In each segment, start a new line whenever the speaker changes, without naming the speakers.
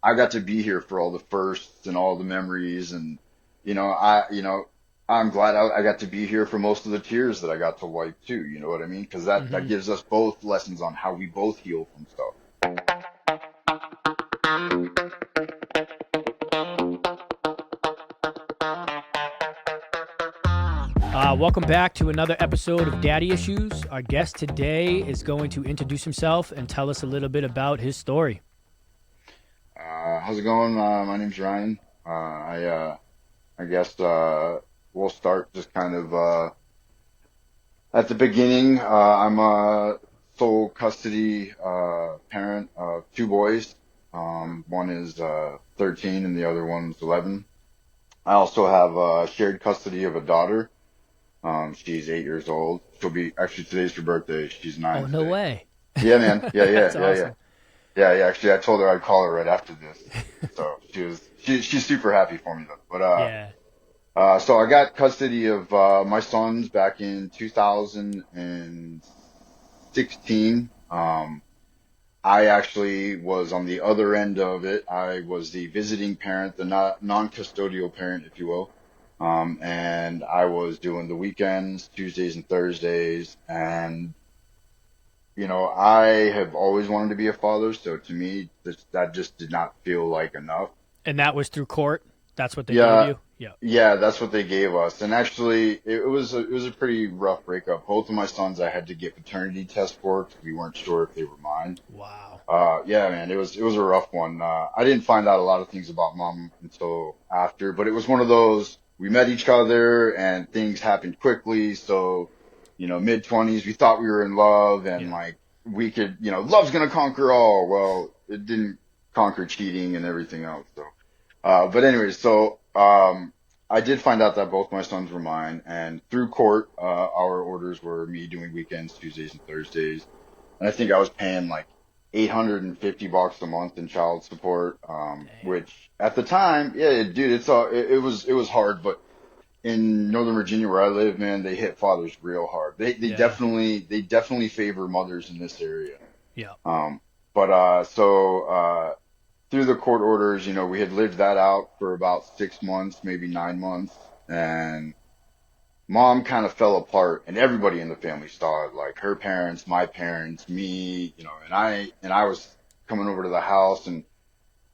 I got to be here for all the firsts and all the memories, and I'm glad I got to be here for most of the tears that I got to wipe too. You know what I mean? Because that
Hmm.
gives us both lessons on how we both heal from stuff.
Welcome back to another episode of Daddy Issues. Our guest today is going to introduce himself and tell us a little bit about his story.
How's it going? My name's Ryan. I guess we'll start just kind of at the beginning. I'm a sole custody parent of two boys. One is 13 and the other one's 11. I also have shared custody of a daughter. She's 8 years old. She'll be actually today's her birthday. She's
Oh,
nine
no
today.
way.
Yeah, man. Yeah, yeah,
That's
yeah, yeah.
awesome.
Yeah, yeah. Actually, I told her I'd call her right after this. So she's super happy for me though. But
Yeah.
so I got custody of my sons back in 2016. I actually was on the other end of it. I was the visiting parent, the non-custodial parent, if you will. And I was doing the weekends, Tuesdays and Thursdays. And, I have always wanted to be a father. So to me, that just did not feel like enough.
And that was through court? That's what they gave
Yeah,
you? Yeah.
yeah, that's what they gave us. And actually, it was a pretty rough breakup. Both of my sons, I had to get paternity tests for because we weren't sure if they were mine.
Wow.
Yeah, man, it was a rough one. I didn't find out a lot of things about mom until after, but it was one of those, we met each other and things happened quickly. So, mid-20s, we thought we were in love and
Yeah.
like we could, love's gonna conquer all. Well, it didn't conquer cheating and everything else. So, but anyways, so, I did find out that both my sons were mine, and through court, our orders were me doing weekends, Tuesdays and Thursdays. And I think I was paying like $850 a month in child support,
Damn.
which at the time, yeah, dude, it was hard, but in Northern Virginia where I live, man, they hit fathers real hard. They
Yeah.
definitely favor mothers in this area.
Yeah.
Um, but through the court orders, we had lived that out for about 6 months, maybe 9 months, and mom kind of fell apart, and everybody in the family saw it, like her parents, my parents, me, and I was coming over to the house, and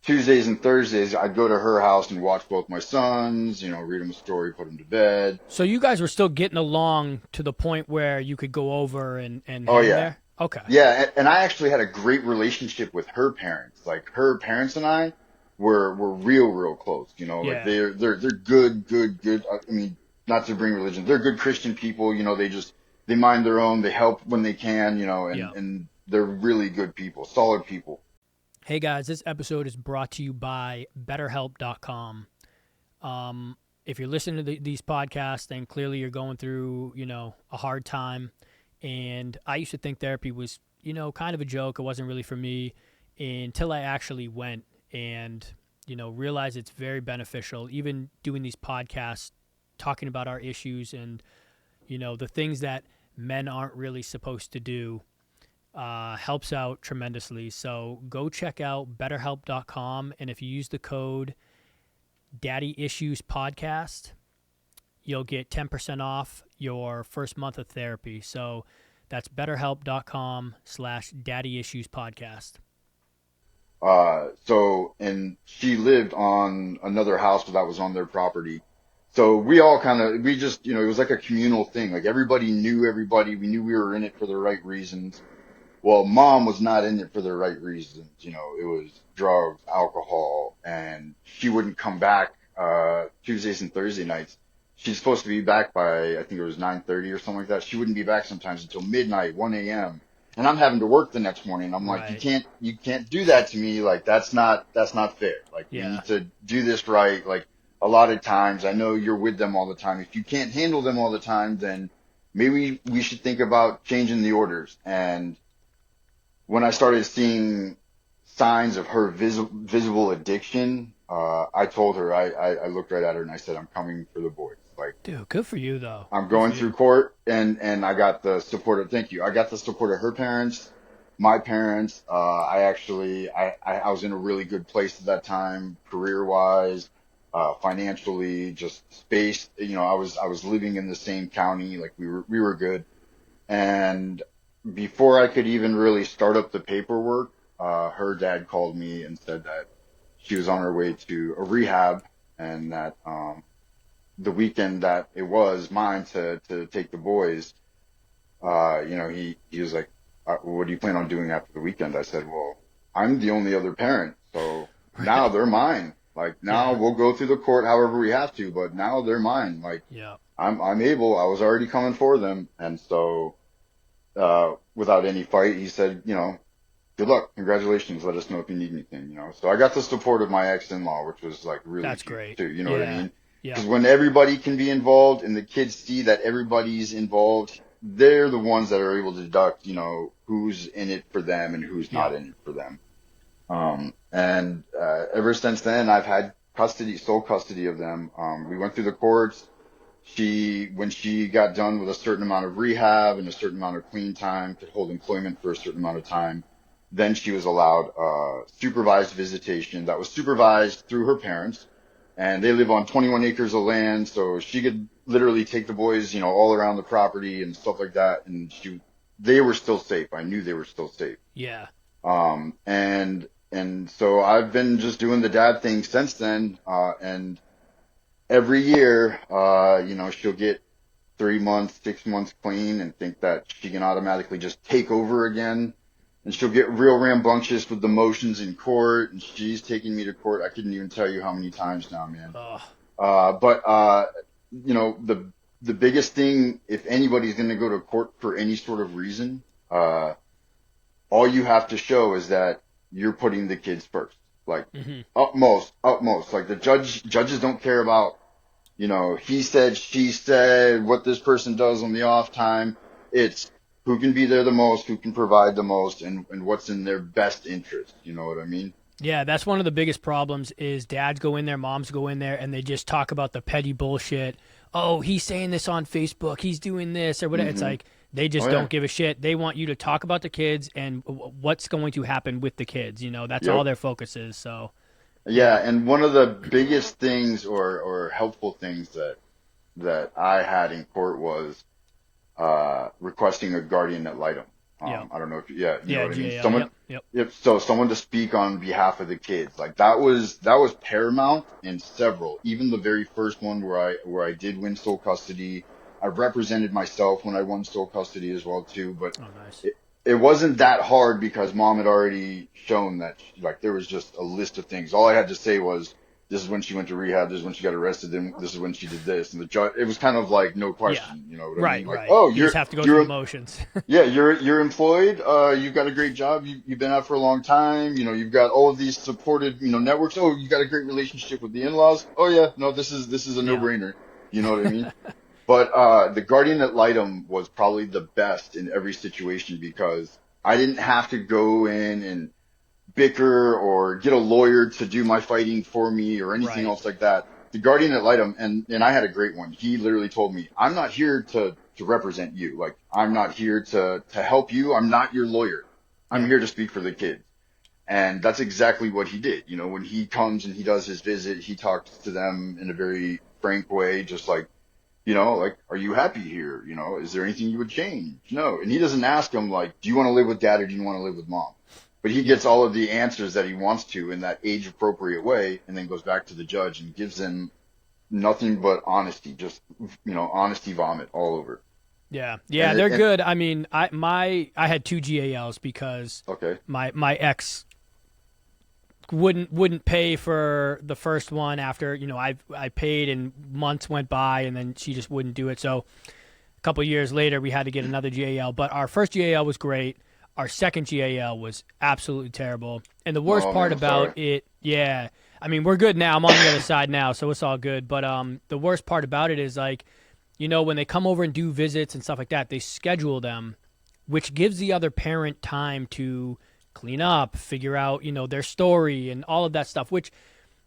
Tuesdays and Thursdays I'd go to her house and watch both my sons, read them a story, put them to bed.
So you guys were still getting along to the point where you could go over and
Oh
hang
yeah.
there? Okay.
Yeah, and I actually had a great relationship with her parents. Like her parents and I were real close. Like
Yeah.
they're good. I mean, not to bring religion, they're good Christian people. They mind their own. They help when they can.
Yeah.
And they're really good people, solid people.
Hey guys, this episode is brought to you by BetterHelp.com. If you're listening to these podcasts, then clearly you're going through, a hard time. And I used to think therapy was, kind of a joke. It wasn't really for me until I actually went and, realized it's very beneficial. Even doing these podcasts, talking about our issues and, the things that men aren't really supposed to do helps out tremendously. So go check out betterhelp.com. And if you use the code Daddy Issues Podcast, you'll get 10% off your first month of therapy. So that's betterhelp.com/Daddy Issues Podcast.
And she lived on another house that was on their property. So we all we just, it was like a communal thing. Like everybody knew everybody. We knew we were in it for the right reasons. Well, mom was not in it for the right reasons. It was drugs, alcohol, and she wouldn't come back, Tuesdays and Thursday nights. She's supposed to be back by, I think it was 9:30 or something like that. She wouldn't be back sometimes until midnight, 1 a.m. And I'm having to work the next morning. I'm like,
Right.
you can't do that to me. Like, that's not fair. Like, we
Yeah.
need to do this right. Like, a lot of times, I know you're with them all the time. If you can't handle them all the time, then maybe we should think about changing the orders. And when I started seeing signs of her visible addiction, I told her, I looked right at her and I said, I'm coming for the boys. Like,
Dude, good for you, though.
I'm
Good for
going through
you.
court, and I got the support of, thank you. I got the support of her parents, my parents, I was in a really good place at that time, career wise, financially, just space. I was living in the same county, like we were good. And before I could even really start up the paperwork, her dad called me and said that she was on her way to a rehab, and that the weekend that it was mine to take the boys, he was like, what do you plan on doing after the weekend? I said, well, I'm the only other parent, so now
Right.
they're mine. Like now
Yeah.
we'll go through the court however we have to, but now they're mine. Like
Yeah.
I'm able. I was already coming for them, and so without any fight, he said, good luck, congratulations. Let us know if you need anything. So I got the support of my ex-in-law, which was like really
That's
huge
great.
too. You know what I
Yeah.
mean?
Yeah.
Because when everybody can be involved and the kids see that everybody's involved, they're the ones that are able to deduct, who's in it for them and who's not
Yep.
in it for them. And ever since then, I've had sole custody of them. We went through the courts. When she got done with a certain amount of rehab and a certain amount of clean time, could hold employment for a certain amount of time, then she was allowed supervised visitation that was supervised through her parents. And they live on 21 acres of land, so she could literally take the boys, all around the property and stuff like that. And they were still safe. I knew they were still safe.
Yeah.
And so I've been just doing the dad thing since then. And every year, she'll get 3 months, 6 months clean and think that she can automatically just take over again. And she'll get real rambunctious with the motions in court. And she's taking me to court. I couldn't even tell you how many times now, man.
Oh.
But the biggest thing, if anybody's going to go to court for any sort of reason, all you have to show is that you're putting the kids first, like
Hmm.
utmost. Like the judges don't care about, he said, she said, what this person does on the off time. It's who can be there the most, who can provide the most, and what's in their best interest. You know what I mean?
Yeah, that's one of the biggest problems is dads go in there, moms go in there, and they just talk about the petty bullshit. Oh, he's saying this on Facebook. He's doing this or whatever. It's
Hmm.
like they
Oh
just
yeah.
don't give a shit. They want you to talk about the kids and what's going to happen with the kids. That's all
Yep.
their focus is. So,
Yeah,
yeah.
and one of the biggest things or helpful things that I had in court was requesting a guardian ad litem.
Yeah.
I don't know if yeah, you know
Yeah,
what I mean.
GAL.
Someone,
Yep. Yep.
if so, someone to speak on behalf of the kids. Like that was paramount in several. Even the very first one where I did win sole custody. I represented myself when I won sole custody as well too, but
Oh, nice.
it, it wasn't that hard because mom had already shown that like there was just a list of things. All I had to say was this is when she went to rehab, this is when she got arrested, then this is when she did this, and the judge. It was kind of like no
Yeah.
question, you know what I
Right,
mean? Like,
right.
oh,
You just have to go through the
you're
motions.
yeah, you're employed. You've got a great job. You've been out for a long time. You've got all of these supported networks. Oh, you got a great relationship with the in-laws. Oh yeah, no, this is a
Yeah.
no-brainer. You know what I mean? But the guardian ad litem was probably the best in every situation because I didn't have to go in and bicker or get a lawyer to do my fighting for me or anything
Right.
else like that. The guardian ad litem, and I had a great one. He literally told me, "I'm not here to represent you. Like I'm not here to help you. I'm not your lawyer. I'm
Yep.
here to speak for the kids." And that's exactly what he did. When he comes and he does his visit, he talks to them in a very frank way, just like, like, are you happy here? Is there anything you would change? No. And he doesn't ask them like, do you want to live with dad or do you want to live with mom? But he
Yep.
gets all of the answers that he wants to in that age appropriate way and then goes back to the judge and gives them nothing but honesty, just, honesty vomit all over.
Yeah.
And
Yeah,
it,
they're
and
good. I mean, I had two GALs because
okay.
my ex wouldn't pay for the first one after I paid and months went by and then she just wouldn't do it. So a couple of years later we had to get another GAL. But our first GAL was great. Our second GAL was absolutely terrible. And the worst
Oh man,
part
I'm sorry.
about it, yeah, I mean we're good now. I'm on the other side now, so it's all good. But the worst part about it is like, when they come over and do visits and stuff like that, they schedule them, which gives the other parent time to clean up, figure out, their story and all of that stuff, which,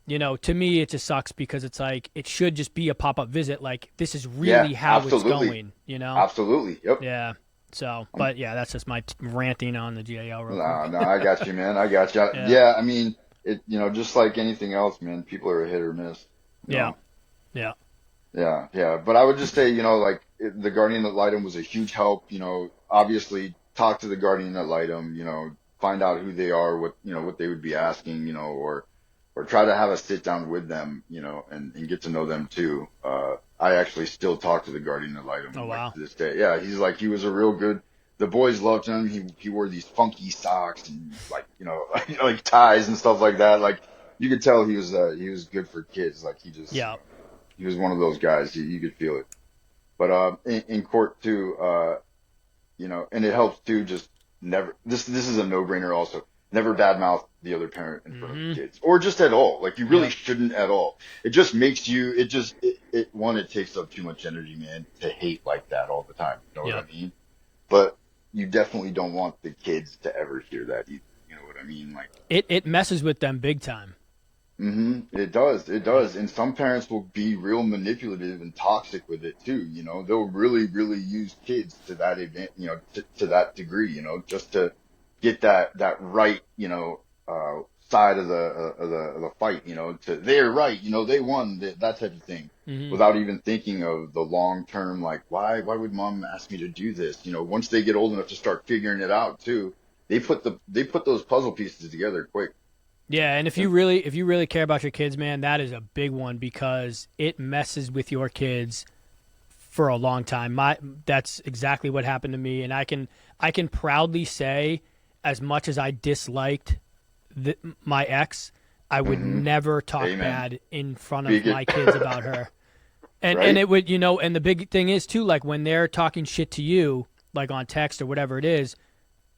to me, it just sucks because it's like, it should just be a pop up visit. Like, this is
Yeah,
really how it's
absolutely.
going, you know?
Absolutely. Yep.
Yeah. So, but yeah, that's just my ranting on the GAL real
No,
quick.
no, I got you, man. I got you.
Yeah,
Yeah, I mean, just like anything else, man, people are a hit or miss, you
yeah,
know.
yeah.
Yeah, yeah. But I would just say, like the guardian ad litem was a huge help. Obviously talk to the guardian ad litem. Find out who they are, what they would be asking, or try to have a sit down with them, and get to know them too. I actually still talk to the guardian ad
Oh
litem like
wow.
to this day. Yeah, he was a real good. The boys loved him. He wore these funky socks and like, like ties and stuff like that. Like you could tell he was good for kids. Like he just,
Yeah.
he was one of those guys. You could feel it. But in court too, and it helps too. Just never. This is a no brainer. Also, never badmouth the other parent in front of the
Mm-hmm.
kids, or just at all. Like you really
Yep.
shouldn't at all. It just makes you. It takes up too much energy, man, to hate like that all the time. You know what
Yep.
I mean? But you definitely don't want the kids to ever hear that either. You know what I mean? Like.
It messes with them big time.
It does. It
Yep.
does. And some parents will be real manipulative and toxic with it too. They'll really, really use kids to that event, to that degree, just to get that right, side of the fight, to they're right, they won that type of thing
Mm-hmm.
without even thinking of the long term, like why would mom ask me to do this? Once they get old enough to start figuring it out too, they put those puzzle pieces together quick.
Yeah, and if you really care about your kids, man, that is a big one because it messes with your kids for a long time. That's exactly what happened to me, and I can proudly say, as much as I disliked my ex, I would
Hmm.
never talk
Amen.
bad in front of
Speak it.
my kids about her. And
Right?
it would, and the big thing is too, like when they're talking shit to you, like on text or whatever it is,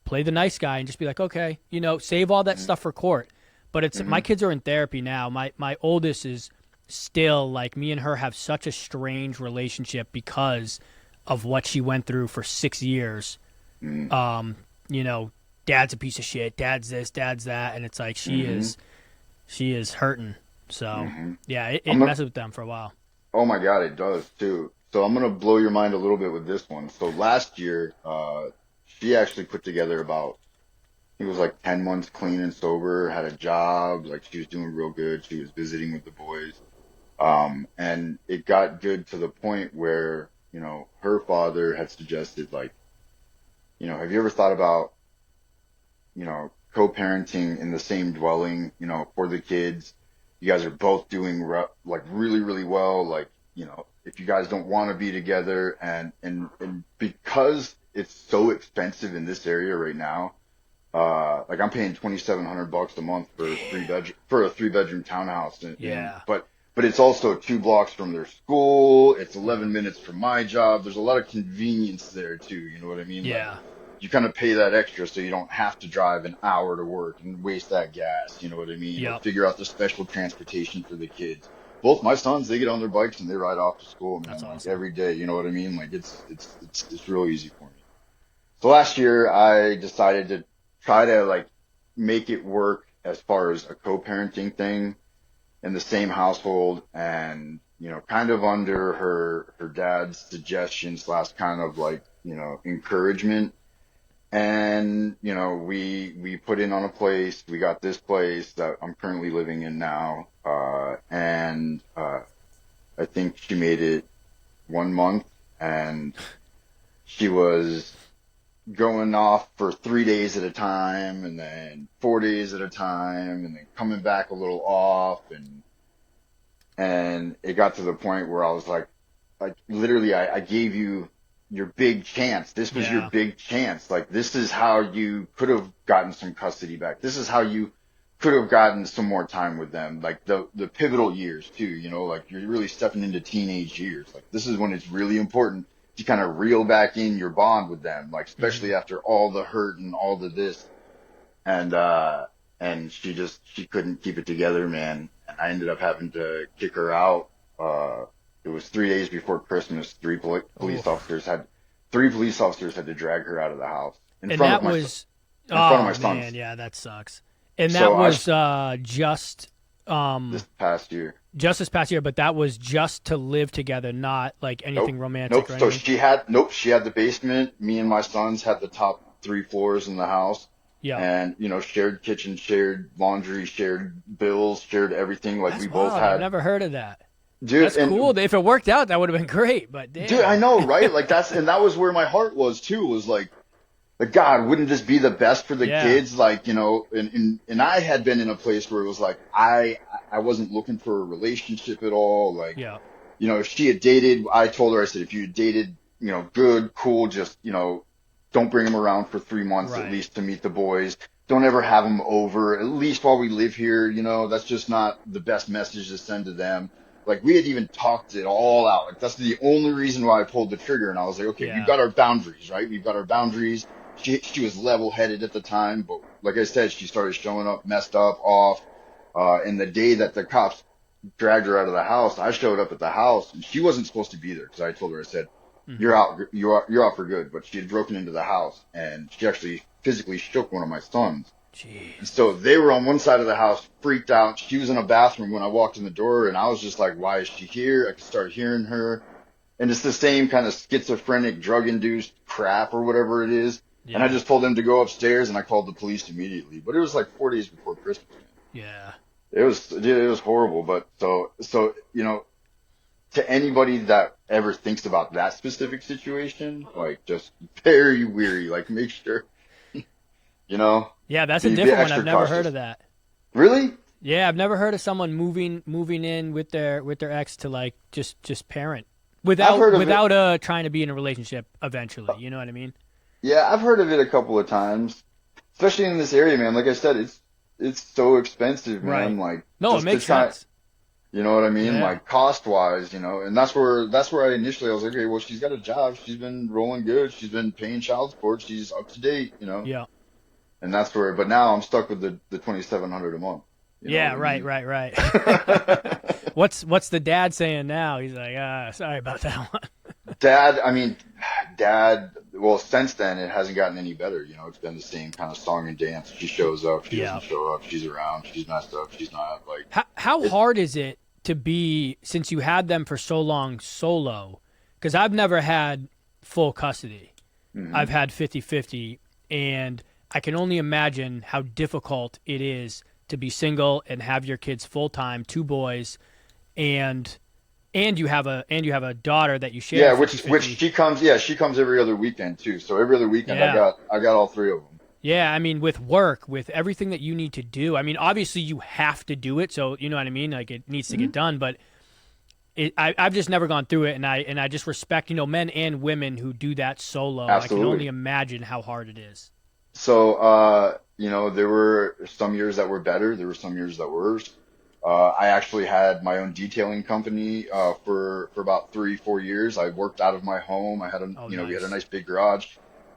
play the nice guy and just be like, okay, save all that
Hmm.
stuff for court. But it's my
Hmm.
kids are in therapy now. My oldest is still like me and her have such a strange relationship because of what she went through for 6 years.
Hmm.
Um, you know, dad's a piece of shit, dad's this, dad's that, and it's like she
Hmm.
is she is hurting. So
Hmm.
yeah, it,
I'm
it
gonna,
messes with them for a while.
oh my God, it does too. So I'm gonna blow your mind a little bit with this one. So last year, she actually put together about, he was like 10 months clean and sober, had a job, like she was doing real good. She was visiting with the boys. And it got good to the point where, her father had suggested like, have you ever thought about, co-parenting in the same dwelling, for the kids? You guys are both doing like really, really well. Like, if you guys don't want to be together and because it's so expensive in this area right now, like I'm paying $2,700 a month for a three bedroom townhouse, and
Yeah,
but it's also 2 blocks from their school. It's 11 minutes from my job. There's a lot of convenience there too. You know what I mean? Like
yeah,
you kind of pay that extra so you don't have to drive an hour to work and waste that gas. You know what I mean? Or
yep.
figure out the special transportation for the kids. Both my sons, they get on their bikes and they ride off to school,
That's
man, like
awesome.
every day. You know what I mean? Like it's real easy for me. So last year I decided to try to like make it work as far as a co-parenting thing in the same household, and kind of under her dad's suggestion slash kind of like encouragement. And we put in on a place. We got this place that I'm currently living in now, and I think she made it 1 month, and she was going off for 3 days at a time, and then 4 days at a time, and then coming back a little off, and it got to the point where I was like literally, I gave you your big chance. This was your
Yeah.
big chance. Like this is how you could have gotten some custody back. This is how you could have gotten some more time with them. Like the pivotal years too. Like you're really stepping into teenage years. Like this is when it's really important to kind of reel back in your bond with them. Like
Hmm.
especially after all the hurt and all the this, and she couldn't keep it together, man. And I ended up having to kick her out. It was 3 days before Christmas.
Oh,
Three police officers had to drag her out of the house in
and
front of
that
my
was,
in front of
oh
my
man,
sons.
yeah, that sucks. And that
So I
was just.
this past year.
Just this past year, but that was just to live together, not like anything
Nope.
romantic
Nope.
or
So
anything.
she had the basement. Me and my sons had the top three floors in the house.
Yeah.
And, shared kitchen, shared laundry, shared bills, shared everything. Like we
That's
both
wild. I've
had,
never heard of that.
dude,
That's
and
cool. If it worked out, that would have been great. But
dude, I
damn.
know, right? Like and that was where my heart was too, was like, God, wouldn't this be the best for the
Yeah.
kids? Like, and I had been in a place where it was like, I wasn't looking for a relationship at all. Like,
Yeah.
if she had dated, I told her, I said, if you had dated, good, cool, just, don't bring them around for 3 months at
Right.
least to meet the boys. Don't ever have them over, at least while we live here. That's just not the best message to send to them. Like we had even talked it all out. Like that's the only reason why I pulled the trigger. And I was like, okay, we've
Yeah.
got our boundaries, right? We've got our boundaries. She was level headed at the time, but like I said, she started showing up, messed up, off. And the day that the cops dragged her out of the house, I showed up at the house and she wasn't supposed to be there because I told her, I said,
Mm-hmm.
you're out for good. But she had broken into the house and she actually physically shook one of my sons. And
Jeez.
so they were on one side of the house, freaked out. She was in a bathroom when I walked in the door and I was just like, why is she here? I could start hearing her. And it's the same kind of schizophrenic drug induced crap or whatever it is. And I
Yeah.
just told them to go upstairs and I called the police immediately. But it was like 4 days before Christmas.
Yeah.
It was horrible. But so, to anybody that ever thinks about that specific situation, like just very weary, like make sure, you know,
Yeah, that's a
be
different one. I've
extra
never heard
cautious.
of that.
Really?
Yeah, I've never heard of someone moving in with their ex to like just parent
I've
without
heard of it.
without trying to be in a relationship eventually. You know what I mean?
Yeah, I've heard of it a couple of times, especially in this area, man. Like I said, it's so expensive, man.
Right.
Like
No, it
just to
makes
try,
sense.
you know what I mean?
Yeah.
Like cost wise, and that's where I was like, okay, well, she's got a job, she's been rolling good, she's been paying child support, she's up to date.
Yeah.
And that's where. But now I'm stuck with the 2,700 a month. You know
Yeah.
what I
Right.
mean?
Right. Right. What's the dad saying now? He's like, sorry about that one.
Dad. Well, since then it hasn't gotten any better. It's been the same kind of song and dance. She shows up, she
Yeah.
doesn't show up. She's around, she's messed up, she's not. Like
How
it's.
hard is it to be, since you had them for so long, solo? Because I've never had full custody. I've
Mhm.
had 50-50, and I can only imagine how difficult it is to be single and have your kids full time, two boys, and you have a daughter that you share
Yeah, which
50-50.
she comes. Yeah, she comes every other weekend too. So every other weekend, I
Yeah.
got all three of them.
Yeah, I mean, with work, with everything that you need to do, I mean, obviously you have to do it, so you know what I mean. Like it needs to get done, but I've just never gone through it, and I just respect men and women who do that solo. I can only
Absolutely.
imagine how hard it is.
So, there were some years that were better. There were some years that were worse. I actually had my own detailing company for about 3-4 years. I worked out of my home.
Oh,
We had a
nice.
nice big garage,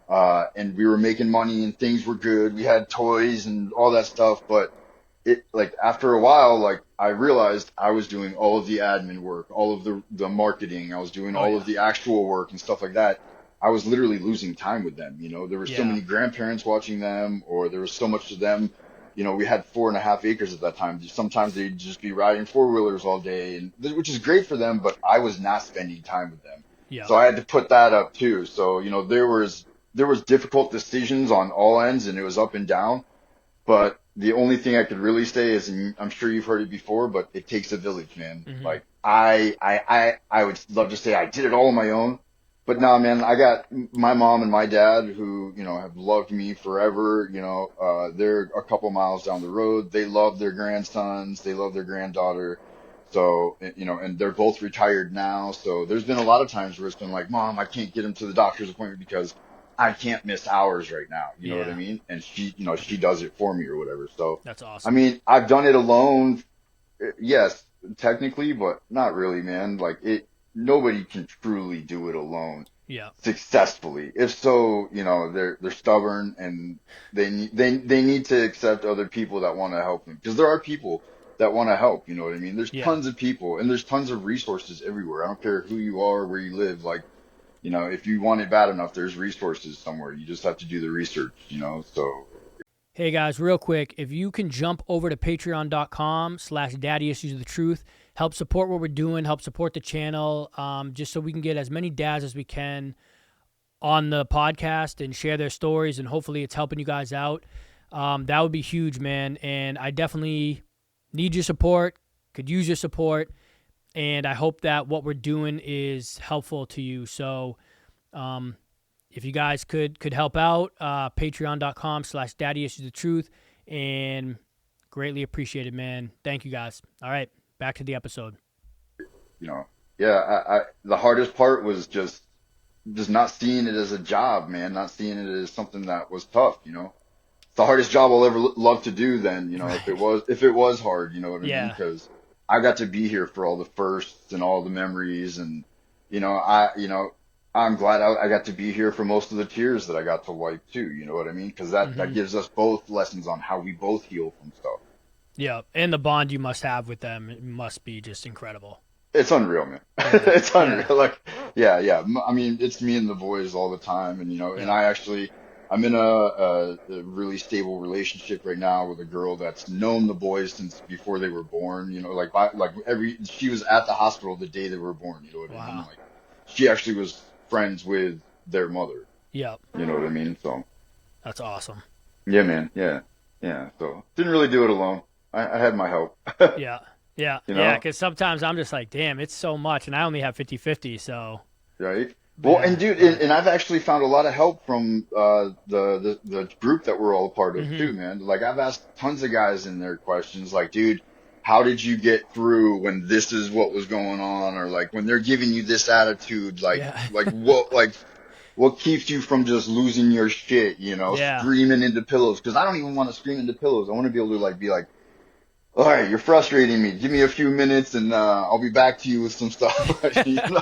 and we were making money and things were good. We had toys and all that stuff, but it like after a while, like I realized I was doing all of the admin work, all of the marketing. I was doing
Oh
all of
yeah,
the actual work and stuff like that. I was literally losing time with them. There were so
yeah,
many grandparents watching them, or there was so much of them. We had 4.5 acres at that time. Sometimes they'd just be riding four-wheelers all day, which is great for them, but I was not spending time with them.
yeah,
So I had to put that up too. So, there was difficult decisions on all ends and it was up and down. But the only thing I could really say is, and I'm sure you've heard it before, but it takes a village, man.
hmm
Like I would love to say I did it all on my own, but no, man, I got my mom and my dad who, have loved me forever. They're a couple miles down the road. They love their grandsons. They love their granddaughter. So, and they're both retired now. So there's been a lot of times where it's been like, Mom, I can't get him to the doctor's appointment because I can't miss hours right now. You know what I
yeah.
mean? And she does it for me or whatever. So,
That's
I
awesome.
mean, I've done it alone. Yes, technically, but not really, man. Like nobody can truly do it alone
Yeah,
successfully. If so, they're stubborn and they need to accept other people that want to help them because there are people that want to help. You know what I mean? There's
yeah,
tons of people and there's tons of resources everywhere. I don't care who you are, where you live. Like, if you want it bad enough, there's resources somewhere. You just have to do the research. So
Hey guys, real quick, if you can jump over to patreon.com/daddyissuesofthetruth, help support what we're doing, help support the channel, just so we can get as many dads as we can on the podcast and share their stories, and hopefully it's helping you guys out. That would be huge, man. And I definitely need your support, could use your support, and I hope that what we're doing is helpful to you. So if you guys could help out, patreon.com/daddyissuesothetruth, and greatly appreciated, man. Thank you guys. All right, back to the episode.
You know, yeah, the hardest part was just not seeing it as a job, man, not seeing it as something that was tough, you know. It's the hardest job I'll ever love to do then, you know,
Right.
if it was hard, you know what I mean?
Yeah.
Because I got to be here for all the firsts and all the memories and, you know, I'm glad I got to be here for most of the tears that I got to wipe too, you know what I mean? Because that gives us both lessons on how we both heal from stuff.
Yeah, and the bond you must have with them must be just incredible.
It's unreal, man.
Yeah.
It's unreal.
Yeah.
Like, yeah. I mean, it's me and the boys all the time, and and
Yeah.
I'm in a really stable relationship right now with a girl that's known the boys since before they were born. You know, she was at the hospital the day they were born. You know what I mean?
Wow.
Like, she actually was friends with their mother.
Yeah.
You know what I mean? So,
That's awesome.
yeah, man. Yeah. So, didn't really do it alone. I had my help.
Yeah. Yeah.
You
Yeah.
know?
Because sometimes I'm just like, damn, it's so much, and I only have 50-50. So.
Right. Well,
Yeah.
and dude, and I've actually found a lot of help from the group that we're all a part of
Mm-hmm.
too, man. Like I've asked tons of guys in their questions, like, dude, how did you get through when this is what was going on, or like when they're giving you this attitude,
Yeah.
like what keeps you from just losing your shit, you know,
Yeah.
screaming into pillows? Because I don't even want to scream into pillows. I want to be able to be like, all right, you're frustrating me. Give me a few minutes, and I'll be back to you with some stuff. You know?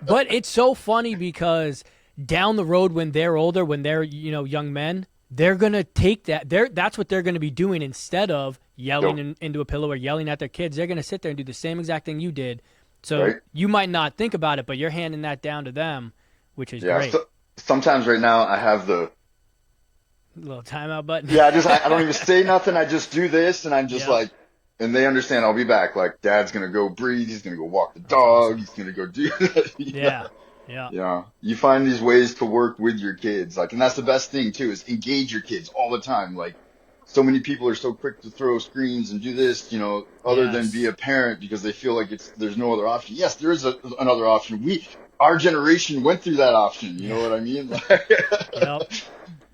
But it's so funny because down the road when they're older, when they're young men, they're gonna take that. That's what they're gonna be doing instead of yelling
Yep.
into a pillow or yelling at their kids. They're gonna sit there and do the same exact thing you did. So
Right?
you might not think about it, but you're handing that down to them, which is
Yeah.
great.
So, sometimes right now I have
Little timeout button.
I don't even say nothing. I just do this, and I'm just
Yep.
like, and they understand I'll be back. Like, Dad's gonna go breathe. He's gonna go walk the
That's
dog.
awesome.
He's gonna go do that.
Yeah. Yeah.
You find these ways to work with your kids, like, and that's the best thing too, is engage your kids all the time. Like, so many people are so quick to throw screens and do this, other than be
Yes.
a parent because they feel like there's no other option. Yes, there is another option. Our generation went through that option. You know
Yeah.
what I mean? Like,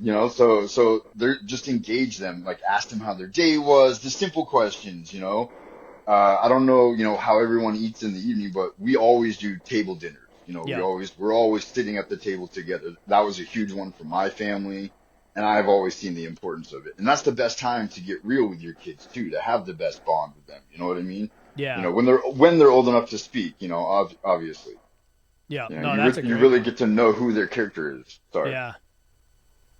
Yep.
so they're just engage them, like ask them how their day was, the simple questions. I don't know, how everyone eats in the evening, but we always do table dinners.
Yep.
We're always sitting at the table together. That was a huge one for my family, and I've always seen the importance of it. And that's the best time to get real with your kids too, to have the best bond with them. You know what I mean?
Yeah.
When they're old enough to speak. Obviously.
Yeah.
You know,
No,
you
that's
re-
a
you
great
really
one.
get to know who their character is. Sorry.
Yeah.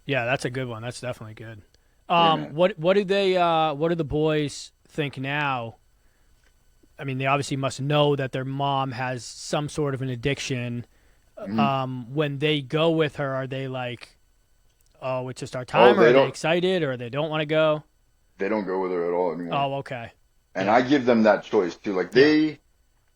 Yeah, that's a good one. That's definitely good.
Yeah, man.
What do the boys think now? I mean, they obviously must know that their mom has some sort of an addiction.
Mhm.
When they go with her, are they like, "Oh, it's just our
Oh,
time," or are they excited, or they don't want to go?
they don't go with her at all anymore.
Oh, okay.
And
Yeah.
I give them that choice too. Like
Yeah.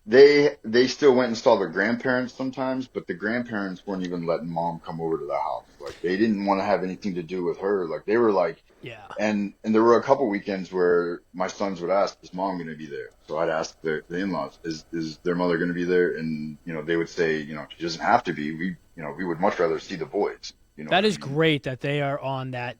they still went and saw the grandparents sometimes, but the grandparents weren't even letting mom come over to the house. Like they didn't want to have anything to do with her. Like they were like,
Yeah.
and there were a couple weekends where my sons would ask, "Is mom going to be there?" So I'd ask the in-laws, "Is their mother going to be there?" And they would say, "She doesn't have to be. We would much rather see the boys."
That
what I
is
mean?
great that they are on that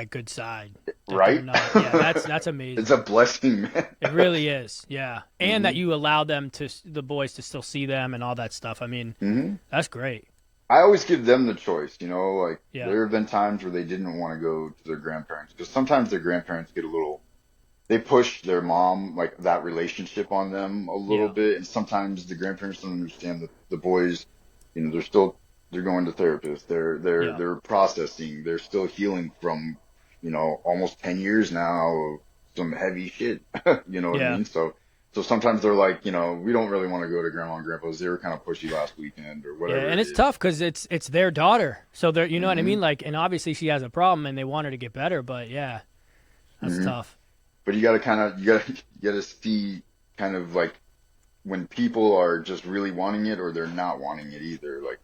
good side. That they're
Right?
not. Yeah, that's amazing.
It's a blessing, man.
It really is. Yeah, and that
hmm
you allow the boys to still see them and all that stuff. I mean,
hmm
that's great.
I always give them the choice, like
Yeah.
there have been times where they didn't want to go to their grandparents because sometimes their grandparents get they push their mom, like that relationship on them a little
Yeah.
bit. And sometimes the grandparents don't understand that the boys, they're going to therapists.
Yeah.
They're processing. They're still healing from, almost 10 years now of some heavy shit. You know what I
Yeah.
mean? So So sometimes they're like, we don't really want to go to grandma and grandpa's. They were kind of pushy last weekend or
Yeah,
whatever
and
it
it's
is.
tough because it's their daughter, so they're you know what I
Hmm.
mean. Like, and obviously she has a problem, and they want her to get better. But yeah, that's
Hmm.
tough.
But you gotta see kind of like when people are just really wanting it or they're not wanting it either. Like,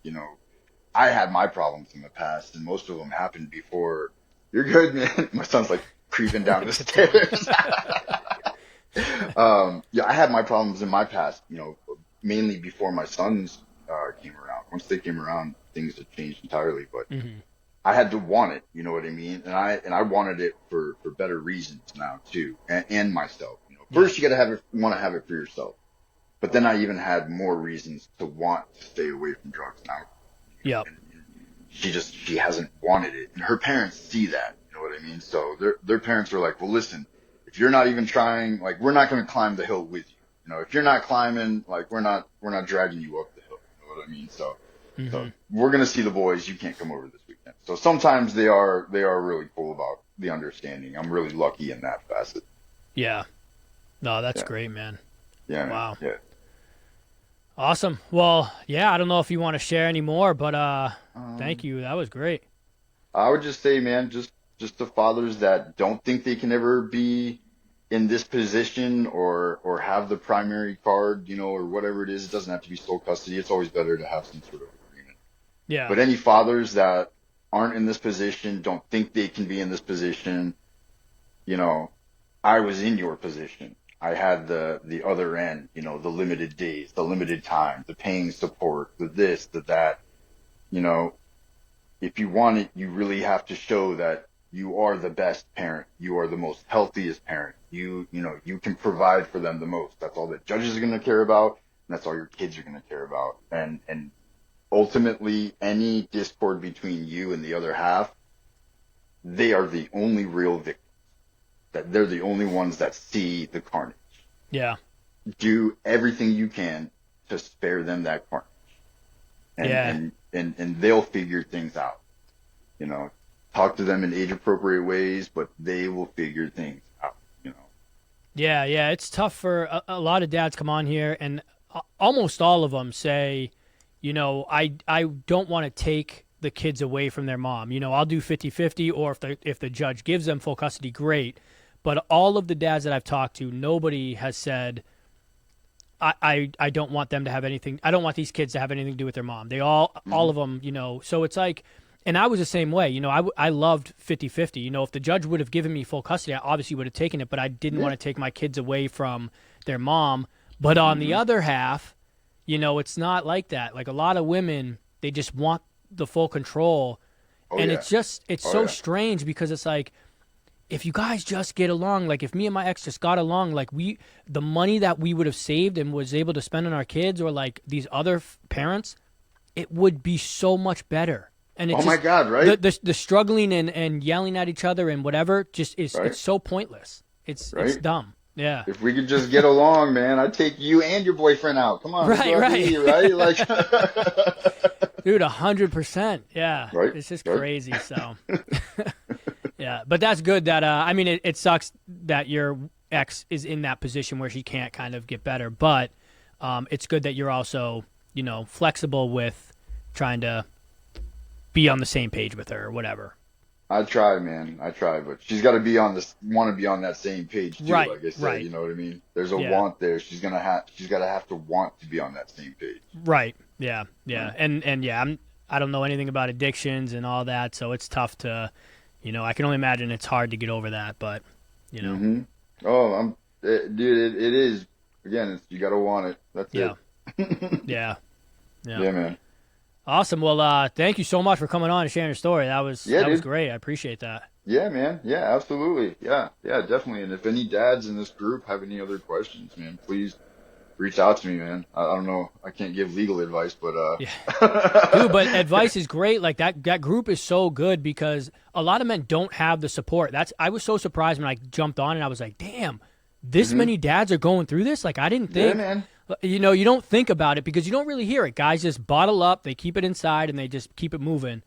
I had my problems in the past, and most of them happened before. You're good, man. My son's like creeping down the
Continue.
stairs. Yeah, I had my problems in my past, mainly before my sons came around. Once they came around, things had changed entirely. But
Hmm.
I had to want it, you know what I mean? And I wanted it for better reasons now too, and myself.
Yep.
First you gotta want to have it for yourself. But then I even had more reasons to want to stay away from drugs now.
Yep.
And she hasn't wanted it, and her parents see that. You know what I mean? So their parents are like, well, listen, if you're not even trying, like, we're not going to climb the hill with you. If you're not climbing, like, we're not dragging you up the hill. You know what I mean? So
Hmm.
we're going to see the boys. You can't come over this weekend. So sometimes they are really cool about the understanding. I'm really lucky in that facet.
Yeah. No, that's
Yeah,
great, man.
yeah, man,
Wow.
yeah.
Awesome. Well, yeah, I don't know if you want to share any more, but thank
Um,
you. That was great.
I would just say, man, just the fathers that don't think they can ever be in this position or have the primary card, or whatever it is. It doesn't have to be sole custody. It's always better to have some sort of agreement.
Yeah.
But any fathers that aren't in this position, don't think they can be in this position, you know, I was in your position. I had the other end, the limited days, the limited time, the paying support, the this, the that, you know, if you want it, you really have to show that you are the best parent. You are the most healthiest parent. You can provide for them the most. That's all that judges are going to care about. And that's all your kids are going to care about. And ultimately, any discord between you and the other half, they are the only real victims. That they're the only ones that see the carnage.
Yeah.
Do everything you can to spare them that carnage. And,
Yeah.
and, and, and they'll figure things out. you know, Talk to them in age appropriate ways, but they will figure things out.
Yeah. Yeah. It's tough for a lot of dads come on here, and almost all of them say, I don't want to take the kids away from their mom. I'll do 50-50, or if the judge gives them full custody, great. But all of the dads that I've talked to, nobody has said, I don't want them to have anything. I don't want these kids to have anything to do with their mom. They all
Hmm.
of them, so it's like, and I was the same way. I loved 50-50. If the judge would have given me full custody, I obviously would have taken it, but I didn't
Yeah.
want to take my kids away from their mom. But on the
Hmm.
other half, it's not like that. Like, a lot of women, they just want the full control.
Oh
And
yeah.
it's
Oh
so
yeah.
strange because it's like, if you guys just get along, like if me and my ex just got along, like the money that we would have saved and was able to spend on our kids or like these other parents, it would be so much better. And it
Oh my
just,
God.
the,
Right.
the, the struggling and yelling at each other and whatever, just it's
Right.
so pointless. It's
Right.
dumb. Yeah.
If we could just get along, man, I'd take you and your boyfriend out. Come on, let's go
Right,
out to
right.
eat, right? Like,
Dude, 100%. Yeah.
right,
It's just
right.
crazy. So, yeah. But that's good that, I mean, it sucks that your ex is in that position where she can't kind of get better. But it's good that you're also, flexible with trying to be on the same page with her or whatever.
I try, man. I try, but she's got to want to be on that same page too.
Right,
Like I said,
right.
you know what I mean? There's a
Yeah,
want there. She's got to have to want to be on that same page.
right. Yeah, yeah.
Right?
And yeah, I don't know anything about addictions and all that, so it's tough to, I can only imagine it's hard to get over that, but, you know,
Mm-hmm. Oh, dude. It is. Again, you got to want it. That's
yeah,
it.
yeah, yeah.
Yeah, man.
Awesome. Well, thank you so much for coming on and sharing your story. That was
Yeah,
that was
dude.
great. I appreciate that.
Yeah, man. Yeah, absolutely. Yeah, yeah, definitely. And if any dads in this group have any other questions, man, please reach out to me, man. I don't know. I can't give legal advice, but
Yeah. Dude, but advice is great. Like that group is so good because a lot of men don't have the support. I was so surprised when I jumped on and I was like, "Damn, this
hmm
many dads are going through this?" Like, I didn't
yeah,
think,
man.
you don't think about it because you don't really hear it. Guys just bottle up, they keep it inside and they just keep it moving.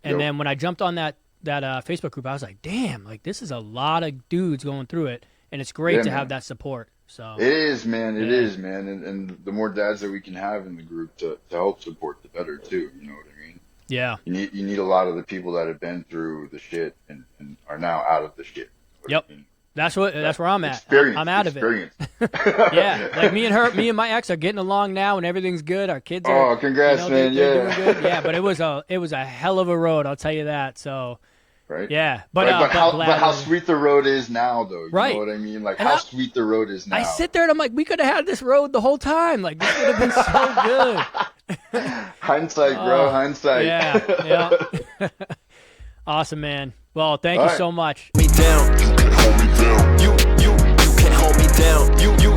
And
Yo,
then when I jumped on that Facebook group, I was like, "Damn, like this is a lot of dudes going through it." And it's great
yeah,
to have
man.
that support. So
it is, man. It
yeah.
is, man. And the more dads that we can have in the group to help support, the better too. You know what I mean?
Yeah.
You need a lot of the people that have been through the shit and are now out of the shit. You know what
Yep.
I mean?
That's where I'm at.
Experience.
I'm out of it. Yeah, like me and my ex are getting along now, and everything's good. Our kids are.
Oh, congrats, man!
They're doing good. Yeah, but it was a hell of a road. I'll tell you that. So,
right.
Yeah, but
how sweet the road is now, though. You
right.
know what I mean? Like
and
how sweet the road is now.
I sit there and I'm like, we could have had this road the whole time. Like this would have been so good.
Hindsight, bro. Hindsight.
Yeah. Awesome, man. Well, thank you so much.
Me down. You can hold me down. You can hold me down. You